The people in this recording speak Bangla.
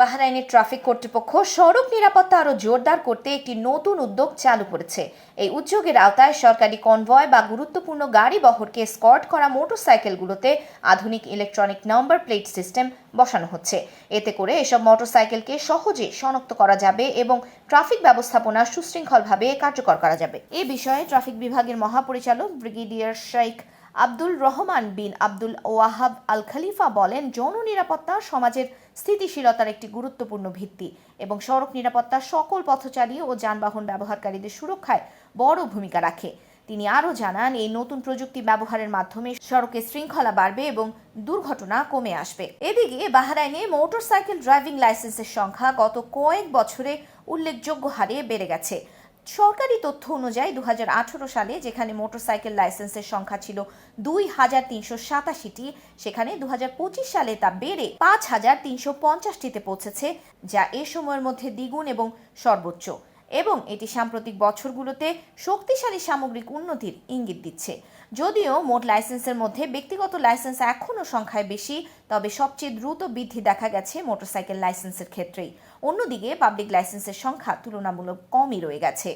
বাহরাইনের ট্রাফিক কর্তৃপক্ষ সড়ক নিরাপত্তা আরও জোরদার করতে একটি নতুন উদ্যোগ চালু করেছে। এই উদ্যোগের আওতায় সরকারি কনভয় বা গুরুত্বপূর্ণ গাড়ি বহরকে স্কর্ট করা মোটরসাইকেলগুলোতে আধুনিক ইলেকট্রনিক নাম্বার প্লেট সিস্টেম বসানো হচ্ছে। এতে করে এসব মোটরসাইকেলকে সহজে শনাক্ত করা যাবে এবং ট্রাফিক ব্যবস্থাপনা সুশৃঙ্খলভাবে কার্যকর করা যাবে। এ বিষয়ে ট্রাফিক বিভাগের মহাপরিচালক ব্রিগেডিয়ার শেখ আব্দুল রহমান বিন আব্দুল ওয়াহাব আল খলিফা বলেন, জননিরাপত্তা সমাজের স্থিতিশীলতার একটি গুরুত্বপূর্ণ ভিত্তি এবং সড়ক নিরাপত্তা সকল পথচারী ও যানবাহন ব্যবহারকারীদের সুরক্ষায় বড় ভূমিকা রাখে। তিনি আরও জানান, এই নতুন প্রযুক্তি ব্যবহারের মাধ্যমে সড়কে শৃঙ্খলা বাড়বে এবং দুর্ঘটনা কমে আসবে। এদিকে বাহরাইনে মোটরসাইকেল ড্রাইভিং লাইসেন্সের সংখ্যা গত কয়েক বছরে উল্লেখযোগ্য হারে বেড়ে গেছে। সরকারি তথ্য অনুযায়ী 2018 সালে যেখানে মোটরসাইকেল লাইসেন্সের সংখ্যা ছিল 2387টি, সেখানে 2025 সালে তা বেড়ে 5350টিতে পৌঁছেছে, যা এ সময়ের মধ্যে দ্বিগুণ এবং সর্বোচ্চ। এবং এটি সাম্প্রতিক বছরগুলোতে শক্তিশালী সামগ্রিক উন্নতির ইঙ্গিত দিচ্ছে। যদিও মোট লাইসেন্সের মধ্যে ব্যক্তিগত লাইসেন্স এখনও সংখ্যায় বেশি, তবে সবচেয়ে দ্রুত বৃদ্ধি দেখা গেছে মোটরসাইকেল লাইসেন্সের ক্ষেত্রেই। অন্যদিকে পাবলিক লাইসেন্সের সংখ্যা তুলনামূলক কমই রয়ে গেছে।